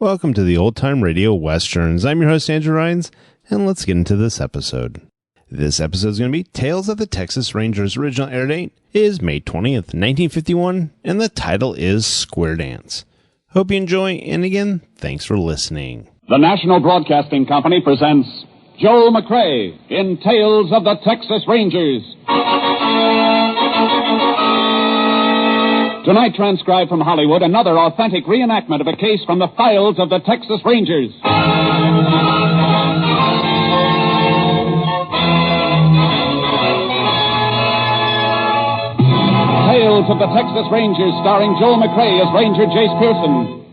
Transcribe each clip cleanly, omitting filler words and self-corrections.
Welcome to the Old Time Radio Westerns. I'm your host, Andrew Rhynes, and let's get into this episode. This episode is going to be Tales of the Texas Rangers. Original air date is May 20th, 1951, and the title is Squaredance. Hope you enjoy, and again, thanks for listening. The National Broadcasting Company presents Joel McCrea in Tales of the Texas Rangers. Tonight, transcribed from Hollywood, another authentic reenactment of a case from the files of the Texas Rangers. Tales of the Texas Rangers, starring Joel McCrea as Ranger Jayce Pearson.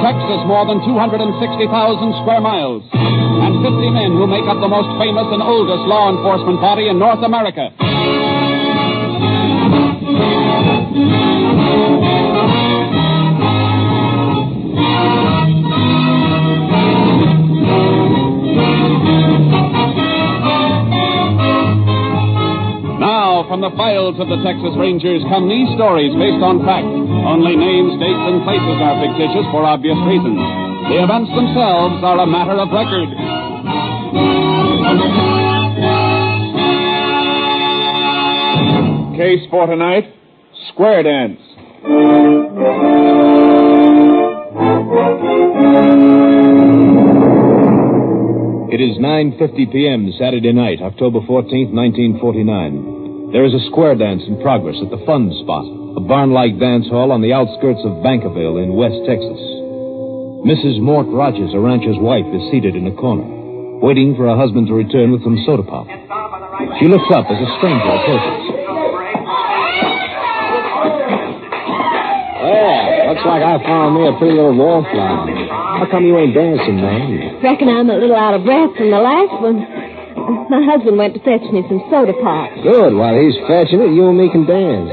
Texas, more than 260,000 square miles, and 50 men who make up the most famous and oldest law enforcement body in North America. Now, from the files of the Texas Rangers come these stories based on fact. Only names, dates, and places are fictitious for obvious reasons. The events themselves are a matter of record. Case for tonight, Squaredance. It is 9:50 p.m. Saturday night, October 14th, 1949. There is a square dance in progress at the Fun Spot, a barn-like dance hall on the outskirts of Bankerville in West Texas. Mrs. Mort Rogers, a rancher's wife, is seated in a corner, waiting for her husband to return with some soda pop. She looks up as a stranger approaches. Well, looks like I found me a pretty little wallflower. How come you ain't dancing, man? Reckon I'm a little out of breath from the last one. My husband went to fetch me some soda pop. Good. While he's fetching it, you and me can dance.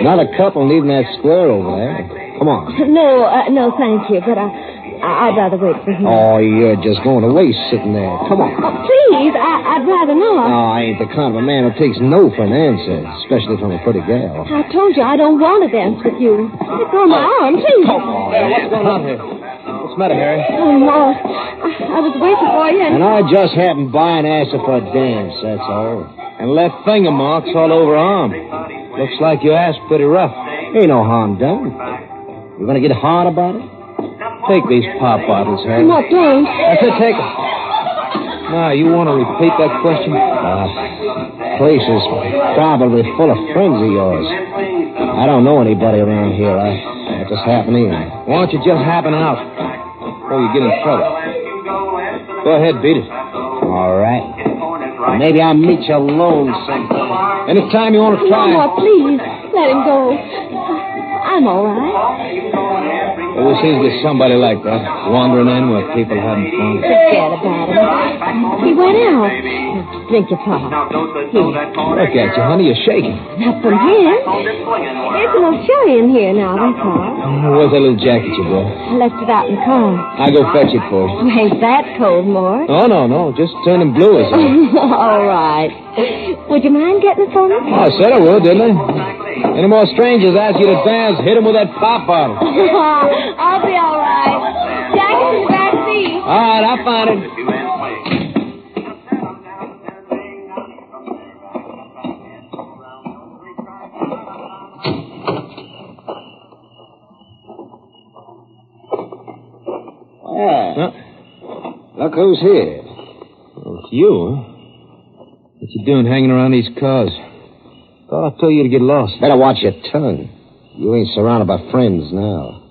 Another couple needing that square over there. Come on. No, thank you, but I'd rather wait for him. Oh, you're just going to waste sitting there. Come on. Oh, please, I'd rather not. No, I ain't the kind of a man who takes no for an answer, especially from a pretty gal. I told you I don't want to dance with you. Let go of my arm, please. Come on. What's going on here? What's the matter, Harry? Oh, Mort, I was waiting for you And I just happened by and asked her for a dance, that's all. And left finger marks all over her arm. Looks like you asked pretty rough. Ain't no harm done. You gonna get hard about it? Take these pop bottles, Harry. Mort, don't. I said take them. Now, you want to repeat that question? Place is probably full of friends of yours. I don't know anybody around here. I just happened in. Why don't you just happen out before you get in trouble? Go ahead, beat it. All right. Maybe I'll meet you alone sometime. Anytime you want to try. Mort, please, let him go. I'm all right. There seems to be somebody like that, wandering in where people are having fun. Forget about him. He went out. Drink your pop. Here. Look at you, honey, you're shaking. Not from here. There's a little cherry in here now, that's all. Where's that little jacket you brought? I left it out in the car. I'll go fetch it for you. Ain't that cold, Mort? Oh, no, just turning blue or something. All right. Would you mind getting it for me? Oh, I said I would, didn't I? Any more strangers ask you to dance, hit them with that pop bottle. I'll be all right. Jacket's in the back seat. All right, I'll find it. Yeah. Look who's here. Oh, it's you, huh? What you doing hanging around these cars? Thought I'd tell you to get lost. Better watch your tongue. You ain't surrounded by friends now.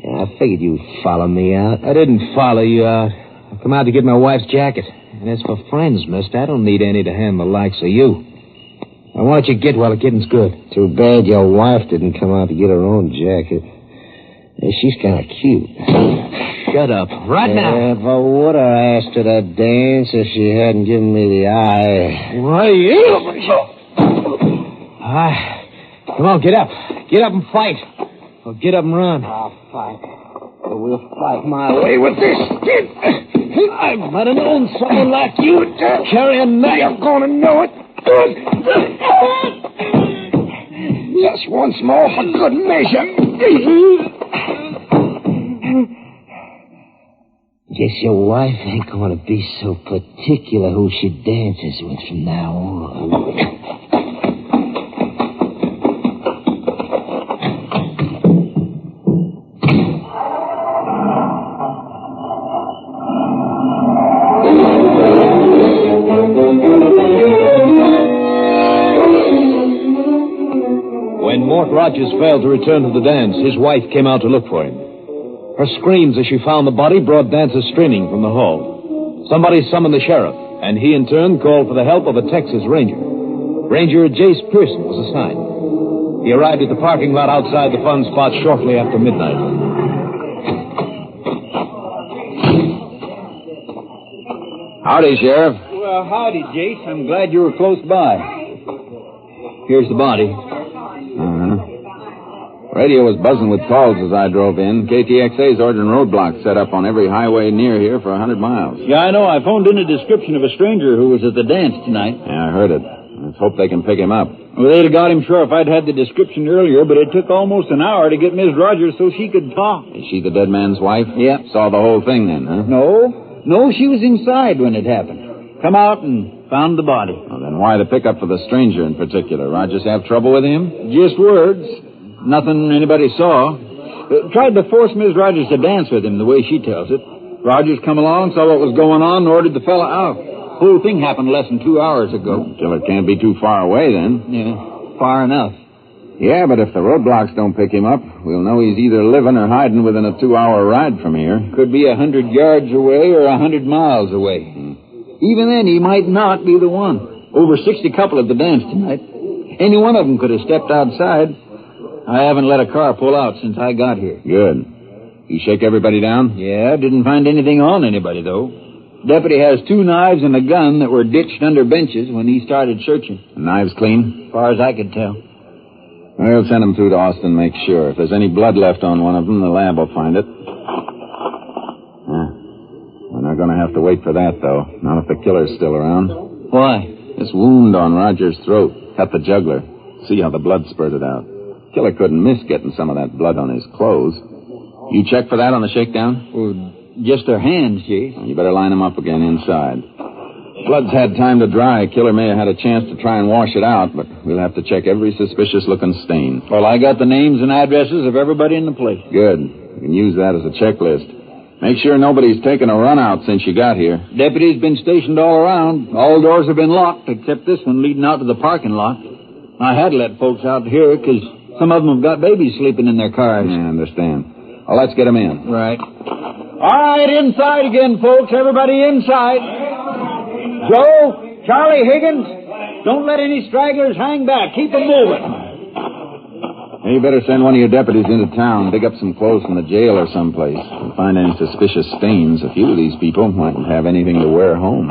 Yeah, I figured you'd follow me out. I didn't follow you out. I come out to get my wife's jacket. And as for friends, mister, I don't need any to hand the likes of you. Now, why don't you get while the getting's good? Too bad your wife didn't come out to get her own jacket. Yeah, she's kind of cute. Shut up. Right now. If I would have asked her to dance if she hadn't given me the eye. Why, come on, get up. Get up and fight. Or get up and run. I'll fight. But we'll fight my way with this kid. I might have known someone like you would carry a knife. You're going to know it. Just once more for good measure. Guess your wife ain't gonna be so particular who she dances with from now on. When Mort Rogers failed to return to the dance, his wife came out to look for him. Her screams as she found the body brought dancers streaming from the hall. Somebody summoned the sheriff, and he in turn called for the help of a Texas Ranger. Ranger Jayce Pearson was assigned. He arrived at the parking lot outside the fun spot shortly after midnight. Howdy, Sheriff. Well, howdy, Jayce. I'm glad you were close by. Here's the body. Radio was buzzing with calls as I drove in. KTXA's ordering roadblocks set up on every highway near here for 100 miles. Yeah, I know. I phoned in a description of a stranger who was at the dance tonight. Yeah, I heard it. Let's hope they can pick him up. Well, they'd have got him sure if I'd had the description earlier, but it took almost an hour to get Miss Rogers so she could talk. Is she the dead man's wife? Yeah. Saw the whole thing then, huh? No, she was inside when it happened. Come out and found the body. Well, then why the pickup for the stranger in particular? Rogers have trouble with him? Just words. Nothing anybody saw. Tried to force Miss Rogers to dance with him, the way she tells it. Rogers come along, saw what was going on, and ordered the fella out. Whole thing happened less than 2 hours ago. Killer can't be too far away, then. Yeah, far enough. Yeah, but if the roadblocks don't pick him up, we'll know he's either living or hiding within a 2-hour ride from here. Could be 100 yards away or 100 miles away. Even then, he might not be the one. Over 60 couple at the dance tonight. Any one of them could have stepped outside. I haven't let a car pull out since I got here. Good. You shake everybody down? Yeah, didn't find anything on anybody, though. Deputy has 2 knives and a gun that were ditched under benches when he started searching. The knives clean? As far as I could tell. We'll send them through to Austin, make sure. If there's any blood left on one of them, the lab will find it. We're not going to have to wait for that, though. Not if the killer's still around. Why? This wound on Rogers' throat cut the jugular. See how the blood spurted out. Killer couldn't miss getting some of that blood on his clothes. You check for that on the shakedown? Well, just their hands, Jayce. You better line them up again inside. Blood's had time to dry. Killer may have had a chance to try and wash it out, but we'll have to check every suspicious-looking stain. Well, I got the names and addresses of everybody in the place. Good. You can use that as a checklist. Make sure nobody's taken a run out since you got here. Deputies been stationed all around. All doors have been locked, except this one leading out to the parking lot. I had to let folks out here, because some of them have got babies sleeping in their cars. Yeah, I understand. Well, let's get them in. Right. All right, inside again, folks. Everybody inside. Joe, Charlie, Higgins, don't let any stragglers hang back. Keep them moving. Hey, you better send one of your deputies into town, dig up some clothes from the jail or someplace. If you find any suspicious stains, a few of these people mightn't have anything to wear home.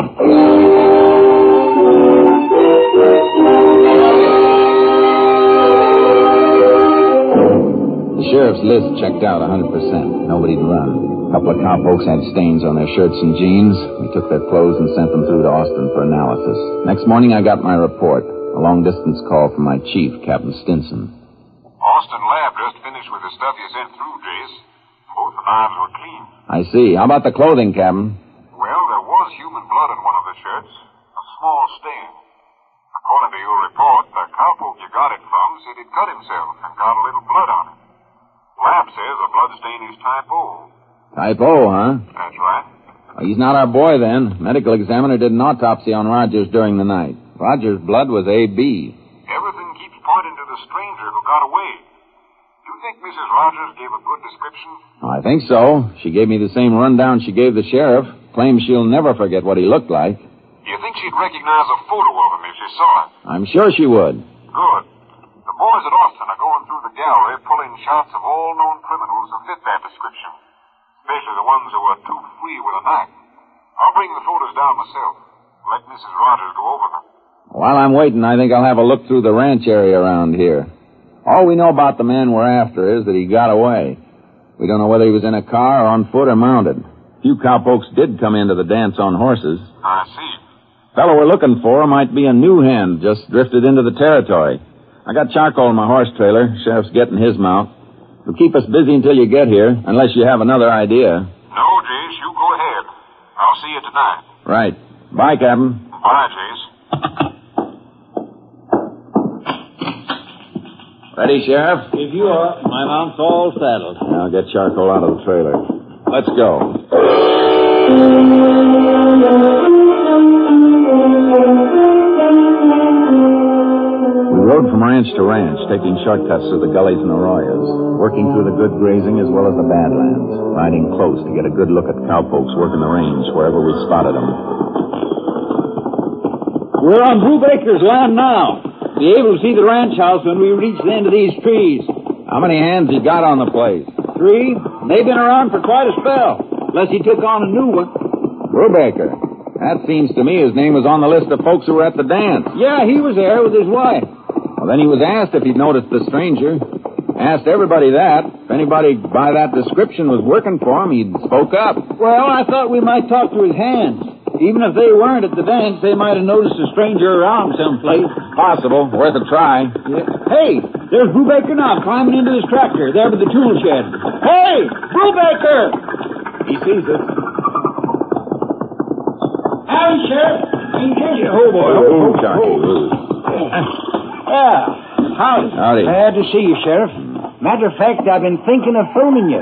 The sheriff's list checked out 100%. Nobody'd run. A couple of cowpokes had stains on their shirts and jeans. We took their clothes and sent them through to Austin for analysis. Next morning, I got my report. A long-distance call from my chief, Captain Stinson. Austin lab just finished with the stuff you sent through, Jayce. Both the knives were clean. I see. How about the clothing, Captain? Well, there was human blood on one of the shirts. A small stain. According to your report, the cowpoke you got it from said he'd cut himself and got a little blood on it. Lab says the blood stain is type O. Type O, huh? That's right. Well, he's not our boy, then. Medical examiner did an autopsy on Rogers during the night. Rogers' blood was AB. Everything keeps pointing to the stranger who got away. Do you think Mrs. Rogers gave a good description? I think so. She gave me the same rundown she gave the sheriff. Claims she'll never forget what he looked like. Do you think she'd recognize a photo of him if she saw him? I'm sure she would. Good. The boys at Austin are going through the gallery pulling shots of all known criminals who fit that description. Especially the ones who are too free with a knife. I'll bring the photos down myself. Let Mrs. Rogers go over them. While I'm waiting, I think I'll have a look through the ranch area around here. All we know about the man we're after is that he got away. We don't know whether he was in a car or on foot or mounted. A few cowpokes did come into the dance on horses. I see. Fellow we're looking for might be a new hand, just drifted into the territory. I got charcoal in my horse trailer. Sheriff's getting his mount. It'll keep us busy until you get here, unless you have another idea. No, Jayce, you go ahead. I'll see you tonight. Right. Bye, Captain. Bye, Jayce. Ready, Sheriff? If you are, my mount's all saddled. Now get charcoal out of the trailer. Let's go. We rode from ranch to ranch, taking shortcuts through the gullies and arroyos, working through the good grazing as well as the badlands, riding close to get a good look at cowpokes working the range wherever we spotted them. We're on Brubaker's land now. Be able to see the ranch house when we reach the end of these trees. How many hands you got on the place? 3. They've been around for quite a spell, unless he took on a new one. Brubaker. That seems to me his name was on the list of folks who were at the dance. Yeah, he was there with his wife. Well, then he was asked if he'd noticed the stranger. Asked everybody that. If anybody by that description was working for him, he'd spoke up. Well, I thought we might talk to his hands. Even if they weren't at the dance, they might have noticed a stranger around someplace. Possible. Worth a try. Yeah. Hey, there's Brubaker now, climbing into his tractor, there by the tool shed. Hey, Brubaker! He sees us. Howdy, Sheriff. Oh, boy. Oh, Jockey. Yeah, howdy. Howdy. Glad to see you, Sheriff. Matter of fact, I've been thinking of phoning you.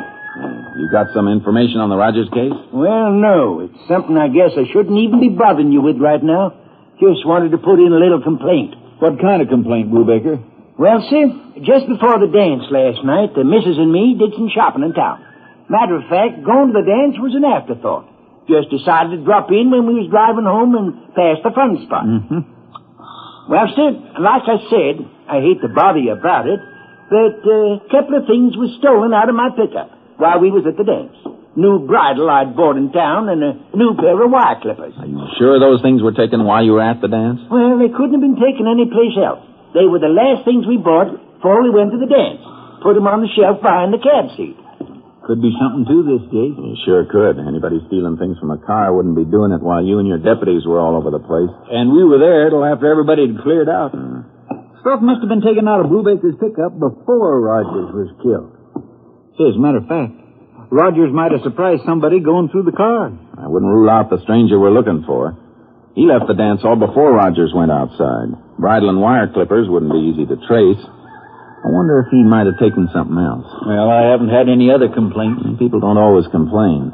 You got some information on the Rogers case? Well, no. It's something I guess I shouldn't even be bothering you with right now. Just wanted to put in a little complaint. What kind of complaint, Brubaker? Well, sir, just before the dance last night, the missus and me did some shopping in town. Matter of fact, going to the dance was an afterthought. Just decided to drop in when we was driving home and pass the fun spot. Mm-hmm. Well, sir, like I said, I hate to bother you about it, but a couple of things was stolen out of my pickup while we was at the dance. New bridle I'd bought in town and a new pair of wire clippers. Are you sure those things were taken while you were at the dance? Well, they couldn't have been taken anyplace else. They were the last things we bought before we went to the dance. Put them on the shelf behind the cab seat. Could be something to this, Jayce. You sure could. Anybody stealing things from a car wouldn't be doing it while you and your deputies were all over the place. And we were there till after everybody had cleared out. Stuff must have been taken out of Brubaker's pickup before Rogers was killed. Say, as a matter of fact, Rogers might have surprised somebody going through the car. I wouldn't rule out the stranger we're looking for. He left the dance hall before Rogers went outside. Bridle and wire clippers wouldn't be easy to trace. I wonder if he might have taken something else. Well, I haven't had any other complaints. People don't always complain.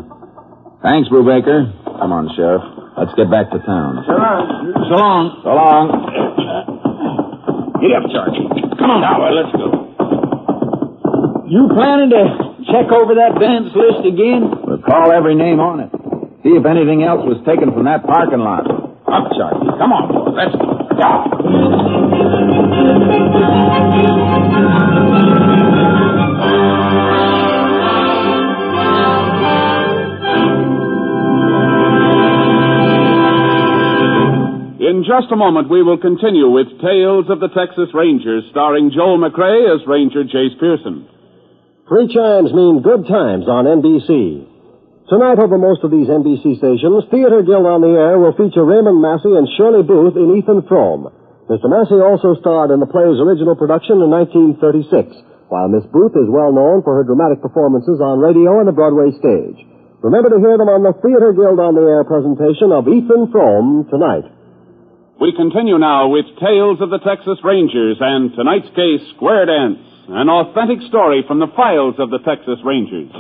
Thanks, Brubaker. Come on, Sheriff. Let's get back to town. So long. So long. Get up, Sergeant. Come on now, let's go. You planning to check over that dance list again? We'll call every name on it. See if anything else was taken from that parking lot. Up, Sharky. Come on, boy. Let's go. In just a moment, we will continue with Tales of the Texas Rangers, starring Joel McCrea as Ranger Jayce Pearson. 3 chimes mean good times on NBC. Tonight, over most of these NBC stations, Theater Guild on the Air will feature Raymond Massey and Shirley Booth in Ethan Frome. Mr. Massey also starred in the play's original production in 1936, while Miss Booth is well known for her dramatic performances on radio and the Broadway stage. Remember to hear them on the Theater Guild on the Air presentation of Ethan Frome tonight. We continue now with Tales of the Texas Rangers and tonight's case, Squaredance, an authentic story from the files of the Texas Rangers.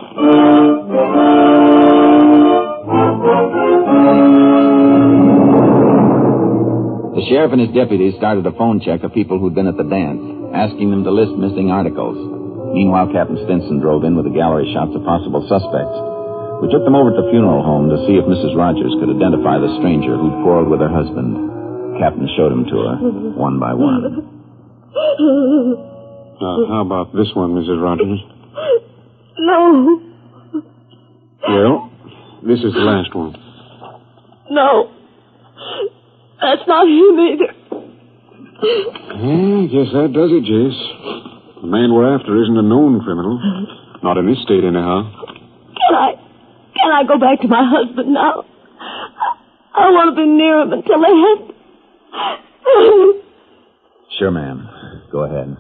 The sheriff and his deputies started a phone check of people who'd been at the dance, asking them to list missing articles. Meanwhile, Captain Stinson drove in with a gallery shots of possible suspects. We took them over to the funeral home to see if Mrs. Rogers could identify the stranger who'd quarreled with her husband. Captain showed them to her, one by one. How about this one, Mrs. Rogers? No. Well, this is the last one. No. That's not him either. I guess that does it, Jayce. The man we're after isn't a known criminal. Not in this state, anyhow. Can I go back to my husband now? I want to be near him until they have... Sure, ma'am. Go ahead.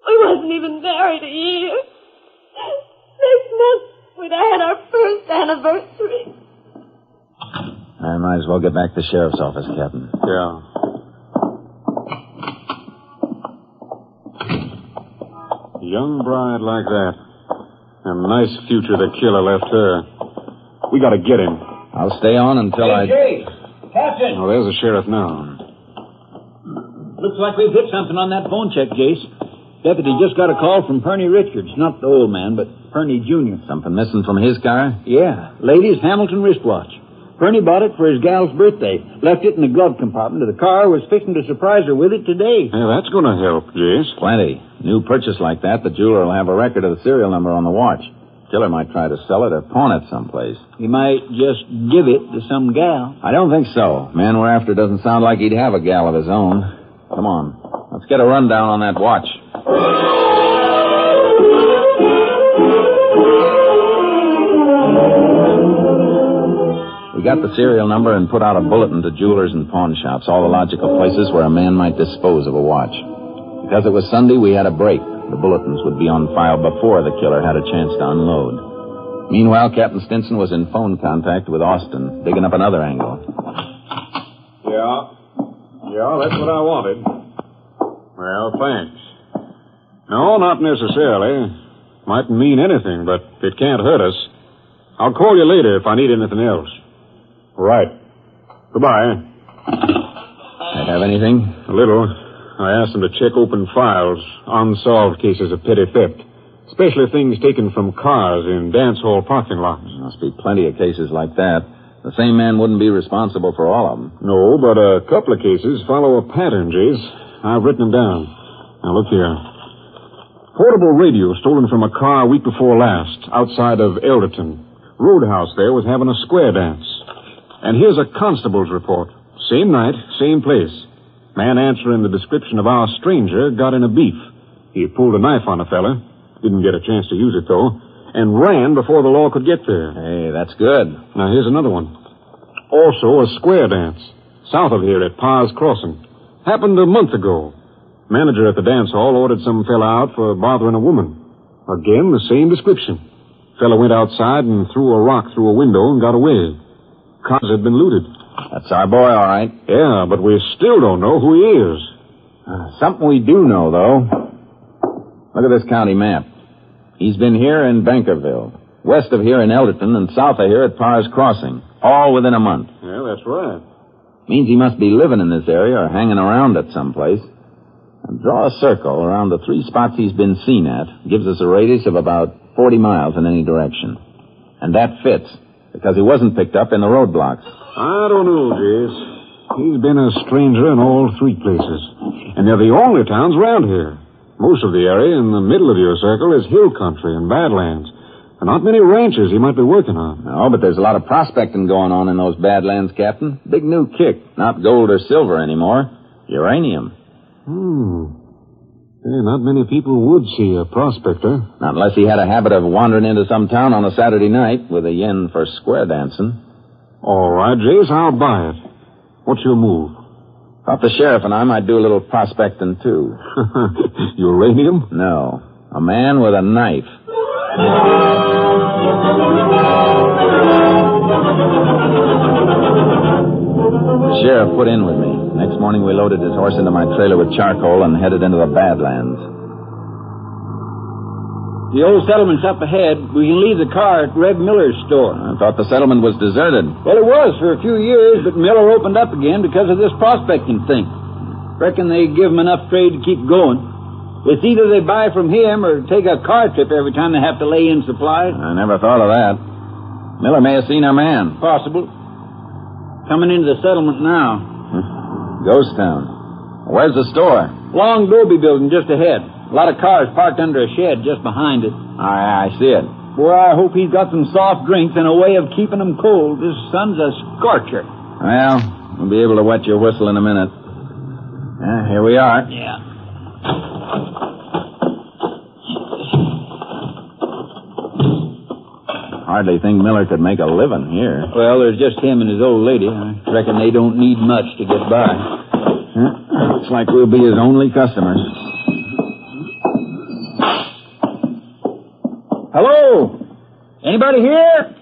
We wasn't even married a year. 6 months anniversary. I might as well get back to the sheriff's office, Captain. Yeah. Young bride like that. And a nice future the killer left her. We gotta get him. I'll stay on until Jayce! Captain! Oh, there's the sheriff now. Looks like we've hit something on that phone check, Jayce. Deputy just got a call from Perney Richards. Not the old man, but Perney Jr. Something missing from his car? Yeah. Lady's Hamilton wristwatch. Perney bought it for his gal's birthday. Left it in the glove compartment of the car. Was fixing to surprise her with it today. Yeah, that's gonna help, Jayce. Plenty. New purchase like that, the jeweler will have a record of the serial number on the watch. Killer might try to sell it or pawn it someplace. He might just give it to some gal. I don't think so. Man we're after doesn't sound like he'd have a gal of his own. Come on. Let's get a rundown on that watch. We got the serial number and put out a bulletin to jewelers and pawn shops, all the logical places where a man might dispose of a watch. Because it was Sunday, we had a break. The bulletins would be on file before the killer had a chance to unload. Meanwhile, Captain Stinson was in phone contact with Austin, digging up another angle. Yeah, that's what I wanted. Well, thanks. No, not necessarily. Mightn't mean anything, but it can't hurt us. I'll call you later if I need anything else. Right. Goodbye. Might have anything? A little. I asked them to check open files, unsolved cases of petty theft, especially things taken from cars in dance hall parking lots. There must be plenty of cases like that. The same man wouldn't be responsible for all of them. No, but a couple of cases follow a pattern, Jayce. I've written them down. Now, look here. Portable radio stolen from a car a week before last, outside of Elderton. Roadhouse there was having a square dance. And here's a constable's report. Same night, same place. Man answering the description of our stranger got in a beef. He pulled a knife on a fella. Didn't get a chance to use it, though. And ran before the law could get there. Hey, that's good. Now, here's another one. Also a square dance. South of here at Parr's Crossing. Happened a month ago. Manager at the dance hall ordered some fella out for bothering a woman. Again, the same description. Fella went outside and threw a rock through a window and got away. Cars had been looted. That's our boy, all right. Yeah, but we still don't know who he is. Something we do know, though. Look at this county map. He's been here in Bankerville, west of here in Elderton, and south of here at Parr's Crossing, all within a month. Yeah, that's right. Means he must be living in this area or hanging around at some place. And draw a circle around the three spots he's been seen at. Gives us a radius of about 40 miles in any direction. And that fits, because he wasn't picked up in the roadblocks. I don't know, Jayce. He's been a stranger in all three places. And they're the only towns around here. Most of the area in the middle of your circle is hill country and badlands. And not many ranches he might be working on. No, but there's a lot of prospecting going on in those badlands, Captain. Big new kick. Not gold or silver anymore. Uranium. Yeah, not many people would see a prospector. Not unless he had a habit of wandering into some town on a Saturday night with a yen for square dancing. All right, Jayce, I'll buy it. What's your move? Thought the sheriff and I might do a little prospecting, too. Uranium? No. A man with a knife. The sheriff put in with me. Next morning we loaded his horse into my trailer with charcoal and headed into the Badlands. The old settlement's up ahead. We can leave the car at Reb Miller's store. I thought the settlement was deserted. Well, it was for a few years, but Miller opened up again because of this prospecting thing. Reckon they give him enough trade to keep going. It's either they buy from him or take a car trip every time they have to lay in supplies. I never thought of that. Miller may have seen our man. Possible. Coming into the settlement now. Ghost town. Where's the store? Long Dobie building just ahead. A lot of cars parked under a shed just behind it. I see it. Boy, I hope he's got some soft drinks and a way of keeping them cold. This sun's a scorcher. Well, we'll be able to wet your whistle in a minute. Here we are. Yeah. Hardly think Miller could make a living here. Well, there's just him and his old lady. I reckon they don't need much to get by. Looks like we'll be his only customers. Hello? Anybody here?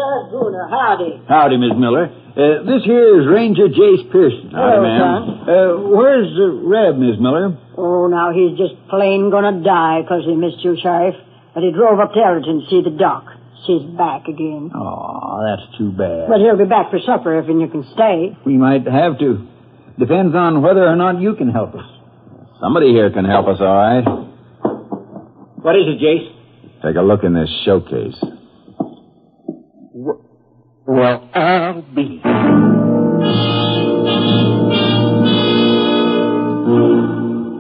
Sheriff Bruner, howdy. Howdy, Miss Miller. This here is Ranger Jayce Pearson. Hello, ma'am. Where's Reb, Miss Miller? Oh, now he's just plain gonna die 'cause he missed you, Sheriff. But he drove up to Ellerton to see the doc. She's back again. Oh, that's too bad. But he'll be back for supper if you can stay. We might have to. Depends on whether or not you can help us. Somebody here can help us, all right. What is it, Jayce? Take a look in this showcase. Well, I'll be.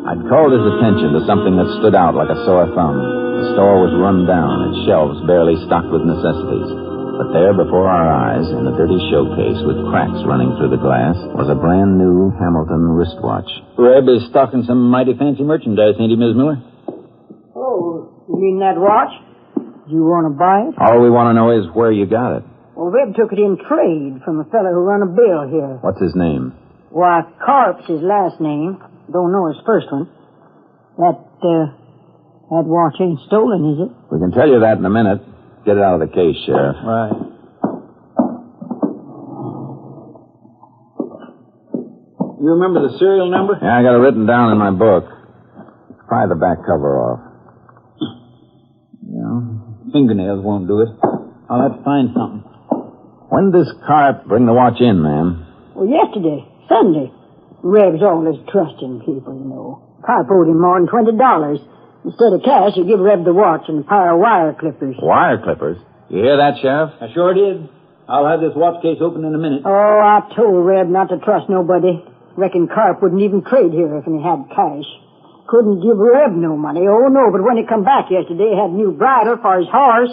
I'd called his attention to something that stood out like a sore thumb. The store was run down, its shelves barely stocked with necessities. But there before our eyes, in a dirty showcase with cracks running through the glass, was a brand new Hamilton wristwatch. Reb is stocking some mighty fancy merchandise, ain't he, Miss Miller? Oh, you mean that watch? You want to buy it? All we want to know is where you got it. Well, Reb took it in trade from a fellow who run a bill here. What's his name? Why, Carp's his last name. Don't know his first one. That watch ain't stolen, is it? We can tell you that in a minute. Get it out of the case, Sheriff. Right. You remember the serial number? Yeah, I got it written down in my book. Pry the back cover off. Yeah, fingernails won't do it. I'll have to find something. When does Carp bring the watch in, ma'am? Well, yesterday, Sunday. Reb's always trusting people, you know. Carp owed him more than $20. Instead of cash, he give Reb the watch and a pair of wire clippers. Wire clippers? You hear that, Sheriff? I sure did. I'll have this watch case open in a minute. Oh, I told Reb not to trust nobody. Reckon Carp wouldn't even trade here if he had cash. Couldn't give Reb no money. Oh, no, but when he come back yesterday, he had a new bridle for his horse.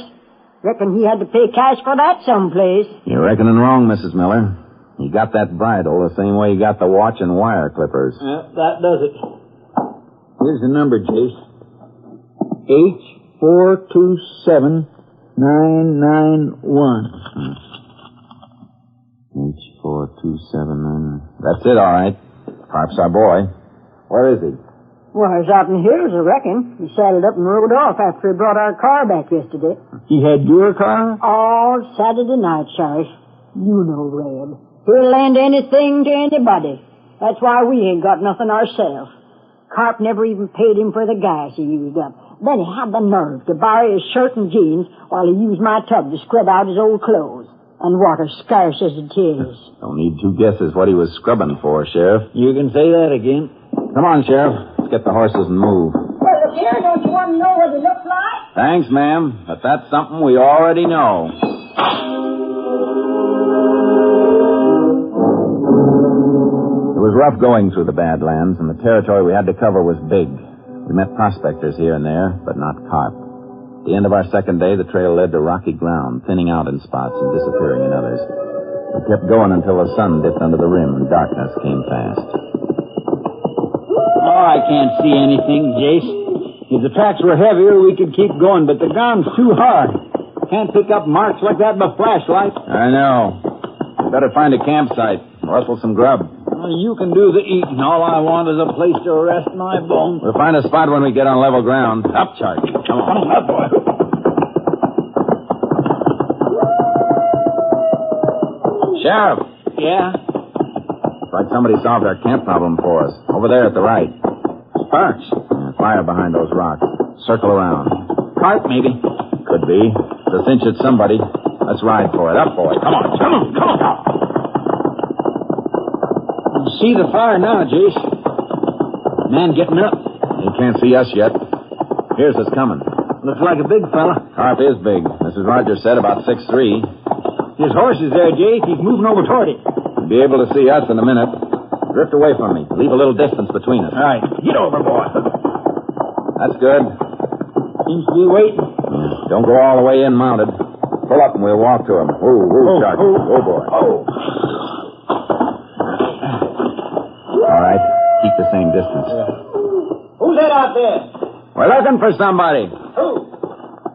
Reckon he had to pay cash for that someplace. You're reckoning wrong, Mrs. Miller. He got that bridle the same way he got the watch and wire clippers. Yeah, that does it. Here's the number, Jayce. H427991. H4279. That's it, all right. Carp's our boy. Where is he? Well, he's out in the hills, I reckon. He saddled up and rode off after he brought our car back yesterday. He had your car? All Saturday night, Sheriff. You know Reb. He'll lend anything to anybody. That's why we ain't got nothing ourselves. Carp never even paid him for the gas he used up. Then he had the nerve to borrow his shirt and jeans while he used my tub to scrub out his old clothes. And water scarce as it is. Don't need two guesses what he was scrubbing for, Sheriff. You can say that again. Come on, Sheriff. Let's get the horses and move. Well, look here, don't you want to know what he looks like? Thanks, ma'am, but that's something we already know. It was rough going through the Badlands, and the territory we had to cover was big. We met prospectors here and there, but not Carp. At the end of our second day, the trail led to rocky ground, thinning out in spots and disappearing in others. We kept going until the sun dipped under the rim and darkness came fast. Oh, I can't see anything, Jayce. If the tracks were heavier, we could keep going, but the ground's too hard. Can't pick up marks like that by flashlight. I know. We better find a campsite, rustle some grub. Well, you can do the eating. All I want is a place to rest my bones. We'll find a spot when we get on level ground. Up, Charlie. Come on. Up, boy. Sheriff. Yeah? It's like somebody solved our camp problem for us. Over there at the right. Sparks. Yeah, fire behind those rocks. Circle around. Carp, maybe. Could be. It's a cinch at somebody. Let's ride for it. Up, boy. Come on. Come on. See the fire now, Jayce. Man getting up. He can't see us yet. Here's us coming. Looks like a big fella. Carp is big. Mrs. Rogers said about 6'3". His horse is there, Jayce. He's moving over toward it. He'll be able to see us in a minute. Drift away from me. Leave a little distance between us. All right. Get over, boy. That's good. Seems to be waiting. Don't go all the way in mounted. Pull up and we'll walk to him. Whoa, Charlie. Oh, boy. Oh. All right. Keep the same distance. Who's that out there? We're looking for somebody. Who?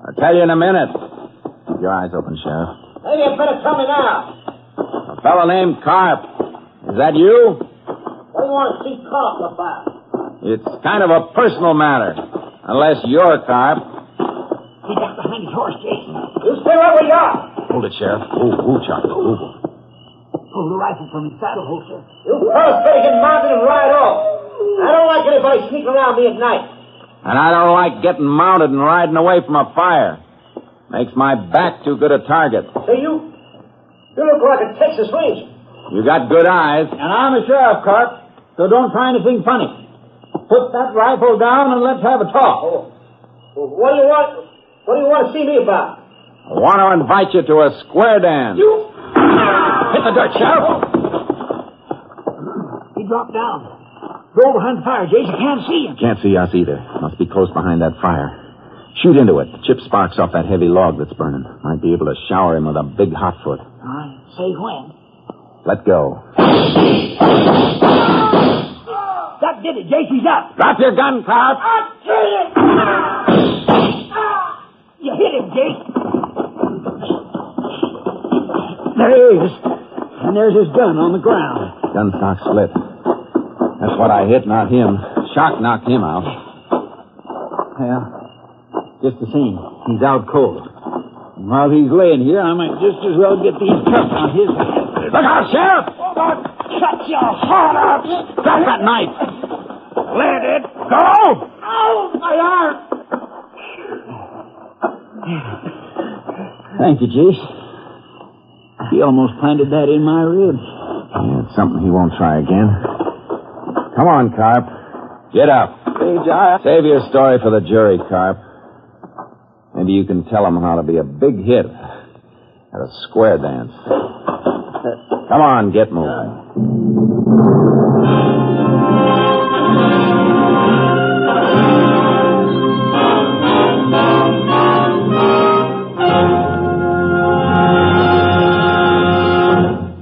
I'll tell you in a minute. Keep your eyes open, Sheriff. Maybe you better tell me now. A fellow named Carp. Is that you? What do you want to see Carp about? It's kind of a personal matter. Unless you're Carp. He got behind his horse, Jayce. You stay where we are. Hold it, Sheriff. Ooh, Charlie. Ooh. Pull the rifle from his saddle holster. You fellas better get mounted and ride off. I don't like anybody sneaking around me at night. And I don't like getting mounted and riding away from a fire. Makes my back too good a target. Say, you look like a Texas Ranger. You got good eyes. And I'm a sheriff, Carp, so don't try anything funny. Put that rifle down and let's have a talk. Oh. Well, what do you want to see me about? I want to invite you to a square dance. You... Hit the dirt, Sheriff. He dropped down. Go behind the fire, Jayce. I can't see him. Can't see us either. Must be close behind that fire. Shoot into it. Chip sparks off that heavy log that's burning. Might be able to shower him with a big hot foot. Say when. Let go. That did it, Jayce. He's up. Drop your gun, Carp. I'll kill you. You hit him, Jayce. There he is. And there's his gun on the ground. Gun stock split. That's what I hit, not him. Shock knocked him out. Yeah. Just the same. He's out cold. And while he's laying here, I might just as well get these cuffs on his hands. Look out, Sheriff! Shut your heart out. Drop that knife. Let it Go! Oh, my arm. Thank you, Jayce. He almost planted that in my ribs. Yeah, it's something he won't try again. Come on, Carp. Get up. Save your story for the jury, Carp. Maybe you can tell them how to be a big hit at a square dance. Come on, get moving.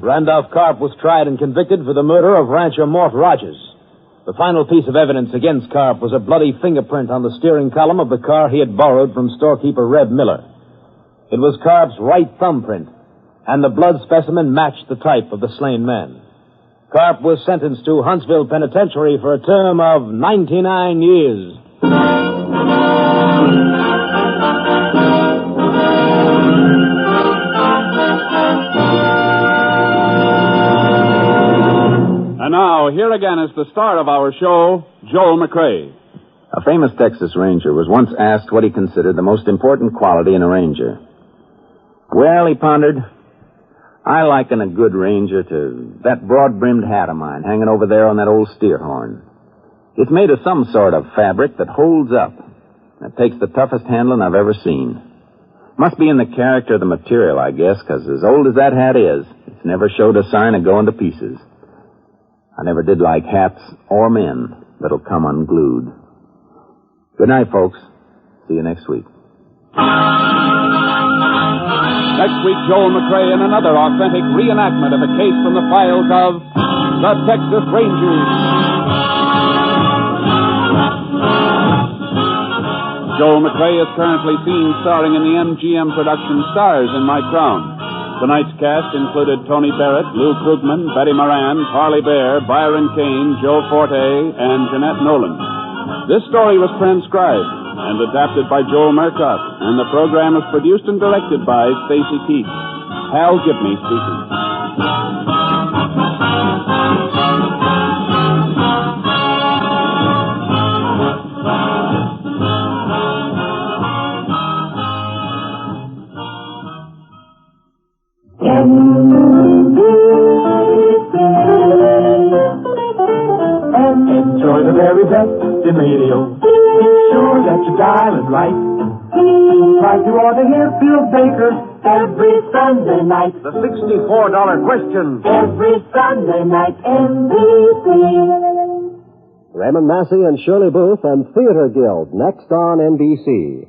Randolph Carp was tried and convicted for the murder of rancher Mort Rogers. The final piece of evidence against Carp was a bloody fingerprint on the steering column of the car he had borrowed from storekeeper Reb Miller. It was Carp's right thumbprint, and the blood specimen matched the type of the slain man. Carp was sentenced to Huntsville Penitentiary for a term of 99 years. And now, here again is the star of our show, Joel McCrea. A famous Texas Ranger was once asked what he considered the most important quality in a ranger. Well, he pondered, I liken a good ranger to that broad-brimmed hat of mine hanging over there on that old steer horn. It's made of some sort of fabric that holds up. It takes the toughest handling I've ever seen. Must be in the character of the material, I guess, because as old as that hat is, it's never showed a sign of going to pieces. I never did like hats or men that'll come unglued. Good night, folks. See you next week. Next week, Joel McCrea in another authentic reenactment of a case from the files of the Texas Rangers. Joel McCrea is currently seen starring in the MGM production Stars in My Crown. Tonight's cast included Tony Barrett, Lou Krugman, Betty Moran, Parley Baer, Byron Kane, Joe Forte, and Jeanette Nolan. This story was transcribed and adapted by Joel Murcott, and the program was produced and directed by Stacy Keach. Hal Gibney speaking. Enjoy the very best in radio. Be sure that you dial it right. Like you ought to hear Bill Baker every Sunday night. The $64 question. Every Sunday night, NBC. Raymond Massey and Shirley Booth and Theater Guild, next on NBC.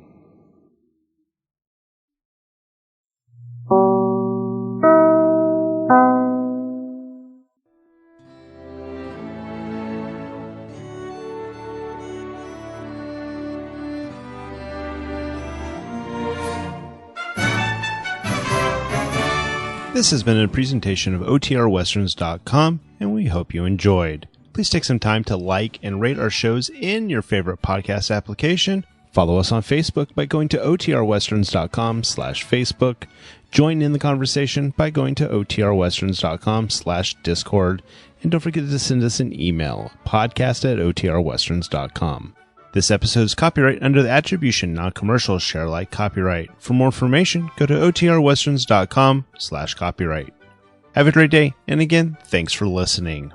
This has been a presentation of OTRWesterns.com, and we hope you enjoyed. Please take some time to like and rate our shows in your favorite podcast application. Follow us on Facebook by going to OTRWesterns.com/Facebook. Join in the conversation by going to otrwesterns.com/discord, and don't forget to send us an email, podcast@otrwesterns.com. This episode is copyright under the attribution, non-commercial, share alike copyright. For more information, go to otrwesterns.com/copyright. Have a great day, and again, thanks for listening.